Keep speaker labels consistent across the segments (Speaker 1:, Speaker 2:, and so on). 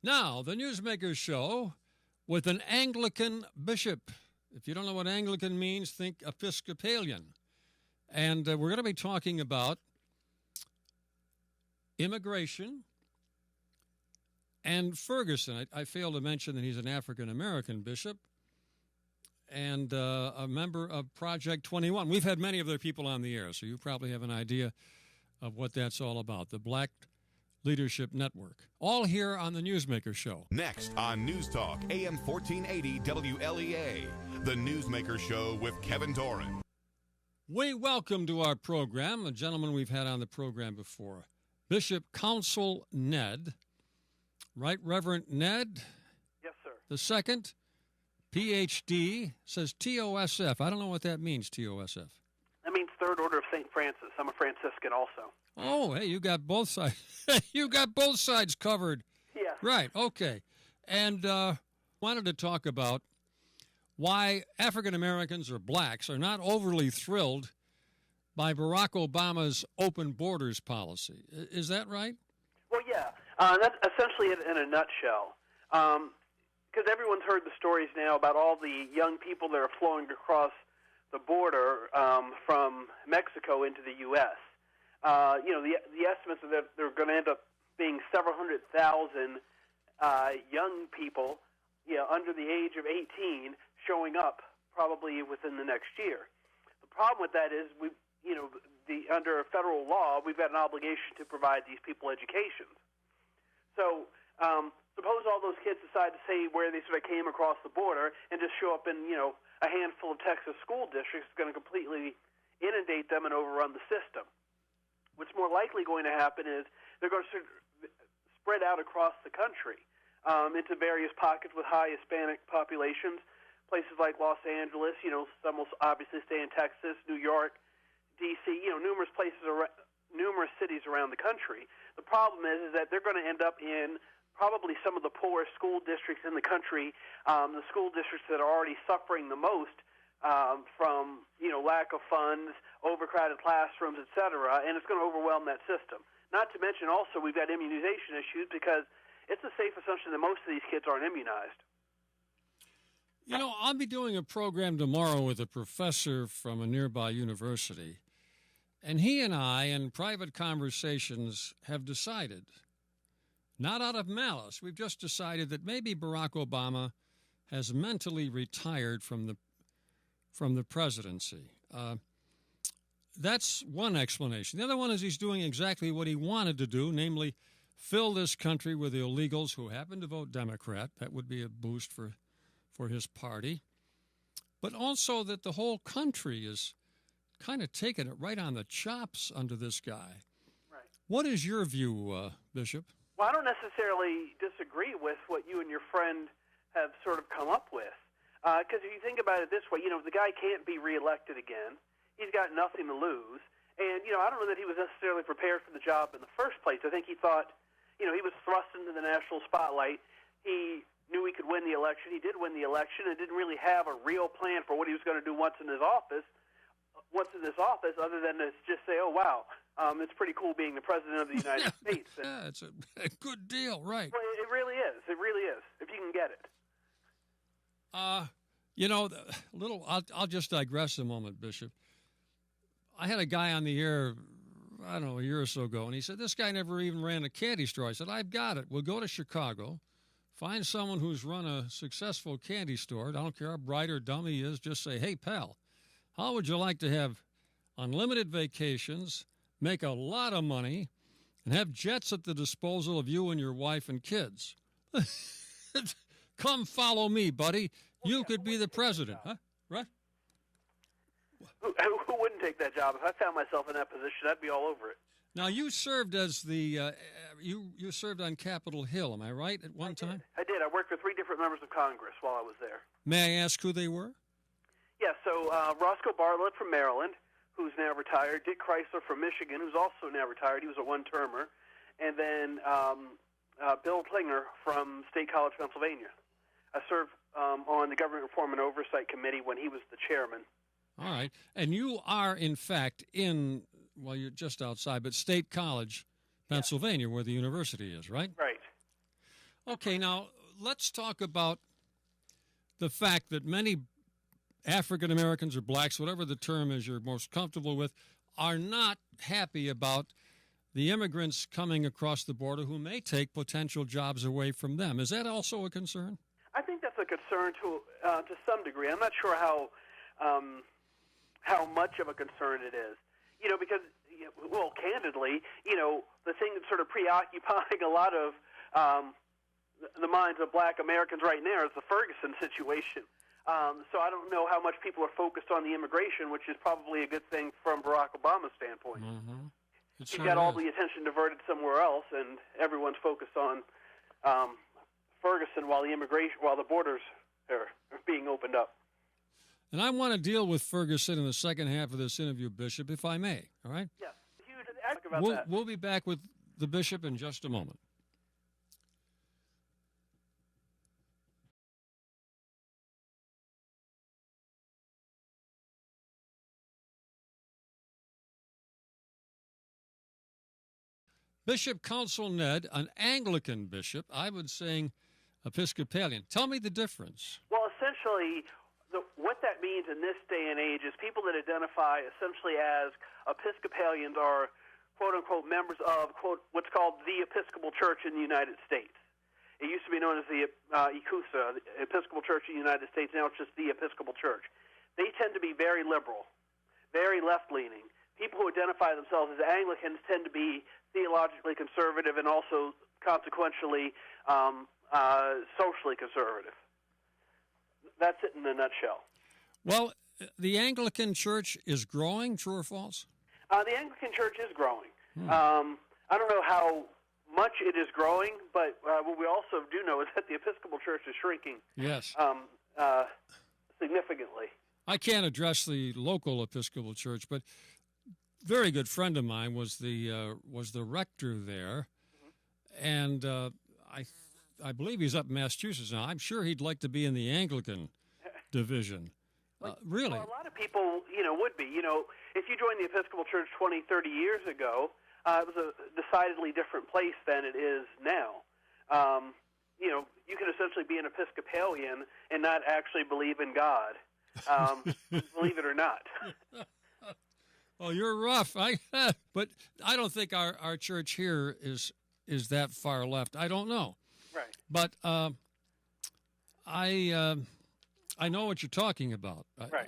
Speaker 1: Now, the Newsmaker Show with an Anglican bishop. If you don't know what Anglican means, think Episcopalian. And we're going to be talking about immigration and Ferguson. I failed to mention that he's an African-American bishop and a member of Project 21. We've had many of their people on the air, so you probably have an idea of what that's all about, the Black Leadership Network. All here on the Newsmaker Show.
Speaker 2: Next on News Talk, AM 1480 WLEA, the Newsmaker Show with Kevin Doran.
Speaker 1: We welcome to our program a gentleman we've had on the program before, Bishop Counsel Ned. Right, Reverend Ned?
Speaker 3: Yes, sir.
Speaker 1: The second, Ph.D., says TOSF. I don't know what that means, TOSF.
Speaker 3: That means Third Order of St. Francis. I'm a Franciscan also.
Speaker 1: Oh, hey, you got both sides. You got both sides covered.
Speaker 3: Yeah.
Speaker 1: Right, okay. And wanted to talk about why African Americans or blacks are not overly thrilled by Barack Obama's open borders policy. Is that right?
Speaker 3: Well, yeah. That's essentially it in a nutshell. Because everyone's heard the stories now about all the young people that are flowing across the border from Mexico into the U.S. The estimates are that they're going to end up being several 100,000 young people, under the age of 18, showing up probably within the next year. The problem with that is under federal law, we've got an obligation to provide these people educations. So suppose all those kids decide to say where they sort of came across the border and just show up in a handful of Texas school districts. It's going to completely inundate them and overrun the system. What's more likely going to happen is they're going to sort of spread out across the country into various pockets with high Hispanic populations, places like Los Angeles. Some will obviously stay in Texas, New York, D.C. Numerous places, numerous cities around the country. The problem is that they're going to end up in probably some of the poorest school districts in the country, the school districts that are already suffering the most from lack of funds, overcrowded classrooms, etc., and it's going to overwhelm that system. Not to mention also we've got immunization issues because it's a safe assumption that most of these kids aren't immunized.
Speaker 1: I'll be doing a program tomorrow with a professor from a nearby university, and he and I, in private conversations, have decided, not out of malice, we've just decided that maybe Barack Obama has mentally retired from the presidency. That's one explanation. The other one is he's doing exactly what he wanted to do, namely fill this country with illegals who happen to vote Democrat. That would be a boost for his party. But also that the whole country is kind of taking it right on the chops under this guy.
Speaker 3: Right.
Speaker 1: What is your view, Bishop?
Speaker 3: Well, I don't necessarily disagree with what you and your friend have sort of come up with. Because if you think about it this way, the guy can't be reelected again. He's got nothing to lose. And, I don't know that he was necessarily prepared for the job in the first place. I think he thought, he was thrust into the national spotlight. He knew he could win the election. He did win the election and didn't really have a real plan for what he was going to do once in this office, other than to just say, oh, wow, it's pretty cool being the president of the United States. And,
Speaker 1: yeah, it's a good deal, right.
Speaker 3: Well, it really is. It really is, if you can get it.
Speaker 1: I'll just digress a moment, Bishop. I had a guy on the air, I don't know, a year or so ago, and he said, this guy never even ran a candy store. I said, I've got it. We'll go to Chicago, find someone who's run a successful candy store. I don't care how bright or dumb he is, just say, hey, pal, how would you like to have unlimited vacations, make a lot of money, and have jets at the disposal of you and your wife and kids? Come follow me, buddy. You could be the president. Huh? Right?
Speaker 3: Who wouldn't take that job? If I found myself in that position, I'd be all over it.
Speaker 1: Now, you served as the you served on Capitol Hill, am I right, at one time?
Speaker 3: I did. I worked for 3 different members of Congress while I was there.
Speaker 1: May I ask who they were?
Speaker 3: Yeah, so Roscoe Bartlett from Maryland, who's now retired, Dick Chrysler from Michigan, who's also now retired. He was a one-termer. And then Bill Klinger from State College, Pennsylvania. I served on the Government Reform and Oversight Committee when he was the chairman.
Speaker 1: All right. And you are, in fact, you're just outside, but State College, Pennsylvania, where the university is, right?
Speaker 3: Right.
Speaker 1: Okay, now let's talk about the fact that many African Americans or blacks, whatever the term is you're most comfortable with, are not happy about the immigrants coming across the border who may take potential jobs away from them. Is that also a concern?
Speaker 3: I think that's a concern to some degree. I'm not sure how much of a concern it is. Because, well, candidly, the thing that's sort of preoccupying a lot of the minds of black Americans right now is the Ferguson situation. So I don't know how much people are focused on the immigration, which is probably a good thing from Barack Obama's standpoint.
Speaker 1: Mm-hmm.
Speaker 3: You've got all the attention diverted somewhere else, and everyone's focused on Ferguson while the borders are being opened up.
Speaker 1: And I want to deal with Ferguson in the second half of this interview, Bishop, if I may. All right?
Speaker 3: Yes. Huge about that.
Speaker 1: We'll be back with the Bishop in just a moment. Bishop Counsel Ned, an Anglican bishop, I would say Episcopalian. Tell me the difference.
Speaker 3: Well, essentially, what that means in this day and age is people that identify essentially as Episcopalians are, quote-unquote, members of, quote, what's called the Episcopal Church in the United States. It used to be known as the ECUSA, the Episcopal Church in the United States. Now it's just the Episcopal Church. They tend to be very liberal, very left-leaning. People who identify themselves as Anglicans tend to be theologically conservative and also consequentially socially conservative. That's it in a nutshell.
Speaker 1: Well, the Anglican Church is growing, true or false?
Speaker 3: The Anglican Church is growing. I don't know how much it is growing, but what we also do know is that the Episcopal Church is shrinking.
Speaker 1: Yes.
Speaker 3: Significantly. I
Speaker 1: can't address the local Episcopal Church, but very good friend of mine was the rector there, and I believe he's up in Massachusetts now. I'm sure he'd like to be in the Anglican division. Really?
Speaker 3: Well, a lot of people, would be. If you joined the Episcopal Church 20, 30 years ago, it was a decidedly different place than it is now. You can essentially be an Episcopalian and not actually believe in God, believe it or not.
Speaker 1: Oh, you're rough. But I don't think our church here is that far left. I don't know.
Speaker 3: Right.
Speaker 1: But I know what you're talking about.
Speaker 3: Right.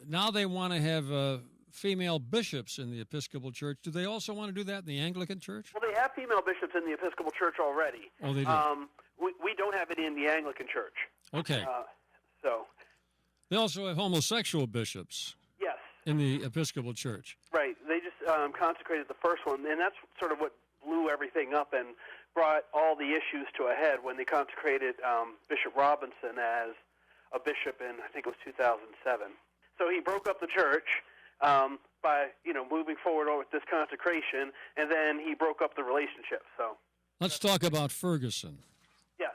Speaker 1: Now they want to have female bishops in the Episcopal Church. Do they also want to do that in the Anglican Church?
Speaker 3: Well, they have female bishops in the Episcopal Church already.
Speaker 1: Oh, they do?
Speaker 3: We don't have it in the Anglican Church.
Speaker 1: Okay.
Speaker 3: So.
Speaker 1: They also have homosexual bishops.
Speaker 3: Yes.
Speaker 1: In the Episcopal Church.
Speaker 3: Right. They just consecrated the first one, and that's sort of what blew everything up and brought all the issues to a head when they consecrated Bishop Robinson as a bishop in, I think it was 2007. So he broke up the church by, moving forward with this consecration, and then he broke up the relationship. So
Speaker 1: let's talk about Ferguson.
Speaker 3: Yes.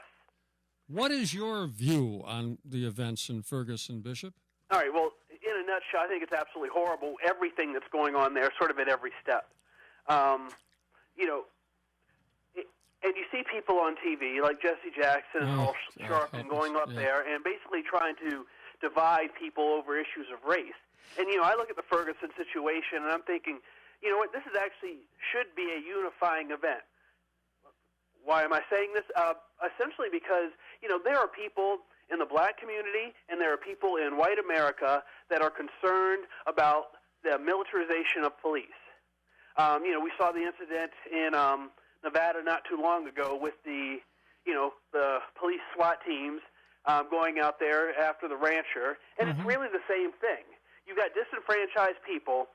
Speaker 1: What is your view on the events in Ferguson, Bishop?
Speaker 3: All right, well, in a nutshell, I think it's absolutely horrible, everything that's going on there, sort of at every step. And you see people on TV like Jesse Jackson and Al Sharpton going up there and basically trying to divide people over issues of race. And, I look at the Ferguson situation and I'm thinking, you know what, this is actually should be a unifying event. Why am I saying this? Essentially because, there are people in the black community and there are people in white America that are concerned about the militarization of police. We saw the incident in Nevada not too long ago with the police SWAT teams going out there after the rancher, and it's really the same thing. You've got disenfranchised people,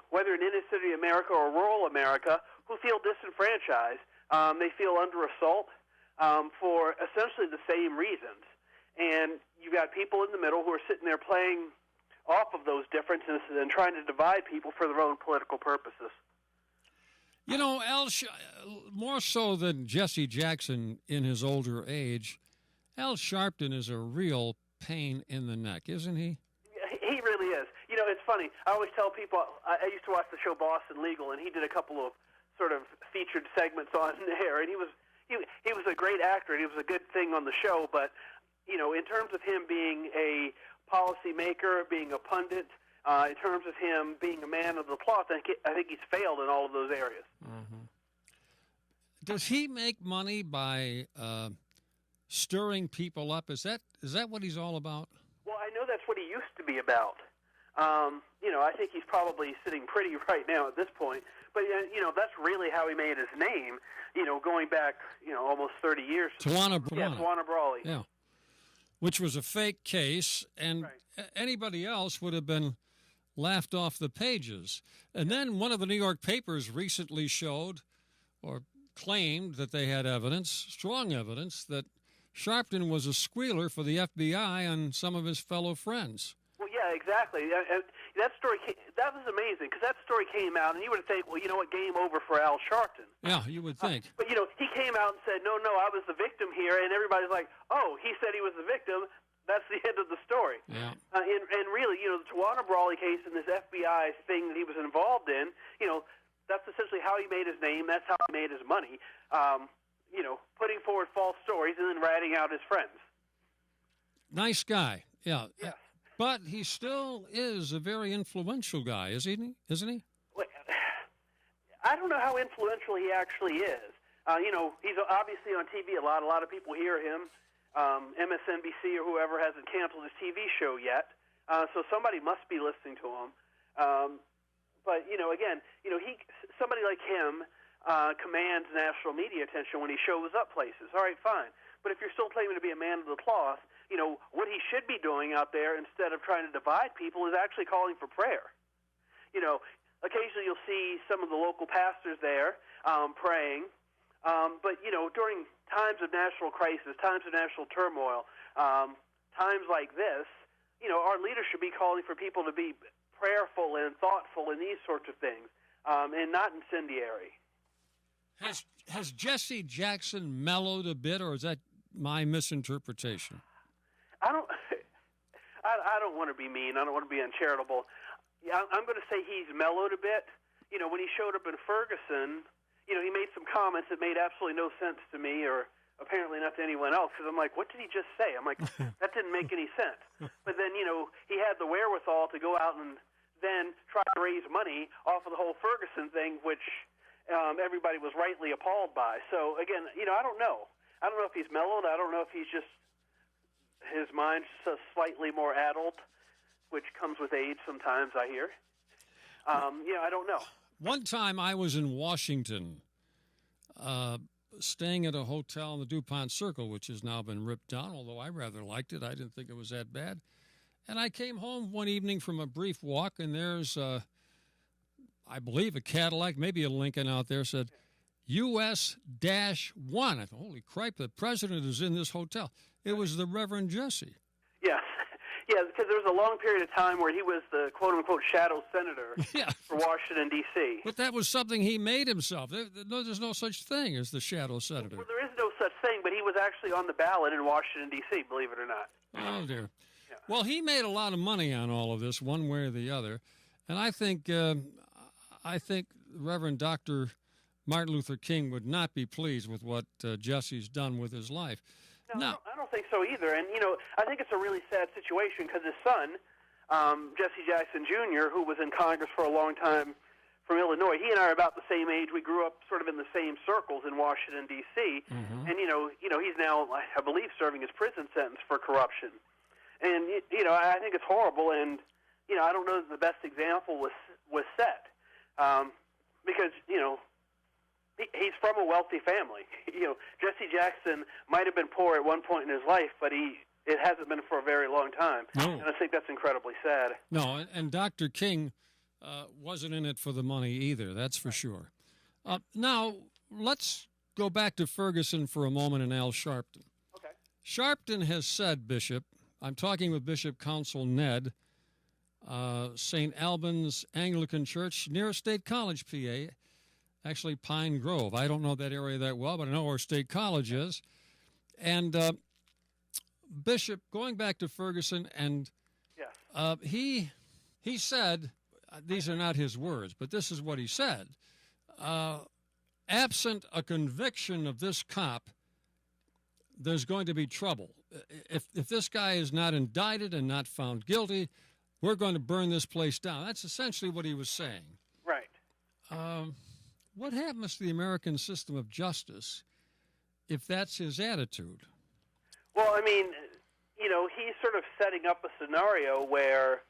Speaker 3: whether in inner city America or rural America, who feel disenfranchised. They feel under assault for essentially the same reasons. And you've got people in the middle who are sitting there playing off of those differences and trying to divide people for their own political purposes.
Speaker 1: More so than Jesse Jackson in his older age, Al Sharpton is a real pain in the neck, isn't he?
Speaker 3: He really is. It's funny. I always tell people, I used to watch the show Boston Legal, and he did a couple of sort of featured segments on there, and he was a great actor, and he was a good thing on the show. But in terms of him being a policymaker, being a pundit, in terms of him being a man of the cloth, I think he's failed in all of those areas.
Speaker 1: Mm-hmm. Does he make money by stirring people up? Is that what he's all about?
Speaker 3: Well, I know that's what he used to be about. I think he's probably sitting pretty right now at this point. But, that's really how he made his name, going back, almost 30 years.
Speaker 1: Tawana
Speaker 3: Brawley.
Speaker 1: Yeah. Which was a fake case, and anybody else would have been laughed off the pages. And then one of the New York papers recently showed or claimed that they had evidence, strong evidence, that Sharpton was a squealer for the FBI and some of his fellow friends.
Speaker 3: Well, yeah, exactly. That story, that was amazing, because that story came out, and you would think, well, you know what, game over for Al Sharpton.
Speaker 1: Yeah, you would think.
Speaker 3: But, he came out and said, no, I was the victim here, and everybody's like, oh, he said he was the victim. That's the end of the story.
Speaker 1: Yeah.
Speaker 3: And really, the Tawana Brawley case and this FBI thing that he was involved in, that's essentially how he made his name. That's how he made his money, putting forward false stories and then ratting out his friends.
Speaker 1: Nice guy, yeah.
Speaker 3: Yes.
Speaker 1: But he still is a very influential guy, isn't he?
Speaker 3: I don't know how influential he actually is. He's obviously on TV a lot. A lot of people hear him. MSNBC or whoever hasn't canceled his TV show yet, so somebody must be listening to him. But again, somebody like him commands national media attention when he shows up places. All right, fine. But if you're still claiming to be a man of the cloth, what he should be doing out there instead of trying to divide people is actually calling for prayer. Occasionally you'll see some of the local pastors there praying, but during times of national crisis, times of national turmoil, times like this, our leaders should be calling for people to be prayerful and thoughtful and these sorts of things, and not incendiary.
Speaker 1: Has Jesse Jackson mellowed a bit, or is that my misinterpretation?
Speaker 3: I don't want to be mean. I don't want to be uncharitable. Yeah, I'm going to say he's mellowed a bit. When he showed up in Ferguson, he made some comments that made absolutely no sense to me, or apparently not to anyone else, because I'm like, what did he just say? I'm like, that didn't make any sense. But then, he had the wherewithal to go out and then try to raise money off of the whole Ferguson thing, which everybody was rightly appalled by. So, again, I don't know. I don't know if he's mellowed. I don't know if he's just, his mind's slightly more addled, which comes with age sometimes, I hear. I don't know.
Speaker 1: One time I was in Washington, staying at a hotel in the DuPont Circle, which has now been ripped down, although I rather liked it. I didn't think it was that bad. And I came home one evening from a brief walk, and there's, I believe, a Cadillac, maybe a Lincoln out there, said US-1. I thought, holy crap, the president is in this hotel. It was the Reverend Jesse.
Speaker 3: Yes. Yeah, because there was a long period of time where he was the quote-unquote shadow senator for Washington, D.C.
Speaker 1: But that was something he made himself. There's no such thing as the shadow senator.
Speaker 3: Well, there is no such thing, but he was actually on the ballot in Washington, D.C., believe it or not.
Speaker 1: Oh, dear. Yeah. Well, he made a lot of money on all of this, one way or the other. And I think Reverend Dr. Martin Luther King would not be pleased with what Jesse's done with his life.
Speaker 3: No, I don't think so either. And, I think it's a really sad situation because his son, Jesse Jackson Jr., who was in Congress for a long time from Illinois, he and I are about the same age. We grew up sort of in the same circles in Washington, D.C. Mm-hmm. And, he's now, I believe, serving his prison sentence for corruption. And, I think it's horrible. And, I don't know that the best example was set because, he's from a wealthy family. Jesse Jackson might have been poor at one point in his life, but it hasn't been for a very long time.
Speaker 1: No.
Speaker 3: And I think that's incredibly sad.
Speaker 1: No, and Dr. King wasn't in it for the money either, that's for sure. Now, let's go back to Ferguson for a moment and Al Sharpton.
Speaker 3: Okay.
Speaker 1: Sharpton has said, Bishop, I'm talking with Bishop Counsel Ned, St. Albans Anglican Church near State College, PA, actually Pine Grove. I don't know that area that well, but I know where State College is. And Bishop, going back to Ferguson, and
Speaker 3: yes.
Speaker 1: He said, these are not his words, but this is what he said, absent a conviction of this cop, there's going to be trouble. If this guy is not indicted and not found guilty, we're going to burn this place down. That's essentially what he was saying.
Speaker 3: Right.
Speaker 1: What happens to the American system of justice if that's his attitude?
Speaker 3: Well, I mean, he's sort of setting up a scenario where,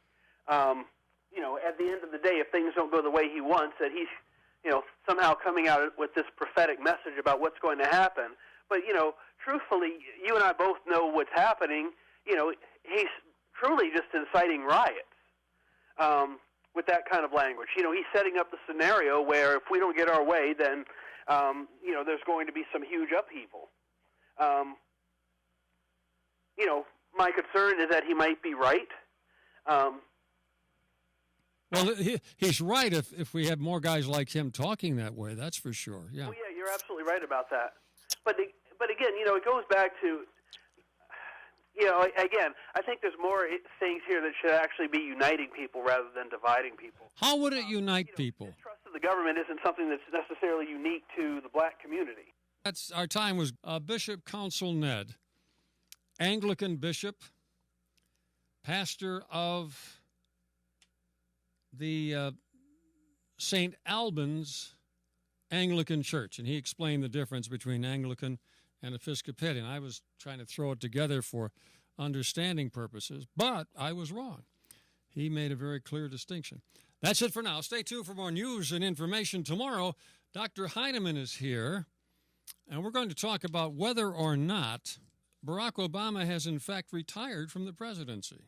Speaker 3: at the end of the day, if things don't go the way he wants, that he's, somehow coming out with this prophetic message about what's going to happen. But, truthfully, you and I both know what's happening. He's truly just inciting riots with that kind of language. He's setting up the scenario where if we don't get our way, then, there's going to be some huge upheaval. My concern is that he might be right.
Speaker 1: Well, he's right if we have more guys like him talking that way, that's for sure. Yeah.
Speaker 3: Well, yeah, you're absolutely right about that. But again, it goes back to, again, I think there's more things here that should actually be uniting people rather than dividing people.
Speaker 1: How would it unite people?
Speaker 3: Distrust of the government isn't something that's necessarily unique to the black community.
Speaker 1: Our time was Bishop Counsel Ned, Anglican bishop, pastor of the St. Albans Anglican Church, and he explained the difference between Anglican and Episcopalian. I was trying to throw it together for understanding purposes, but I was wrong. He made a very clear distinction. That's it for now. Stay tuned for more news and information. Tomorrow, Dr. Heinemann is here, and we're going to talk about whether or not Barack Obama has in fact retired from the presidency.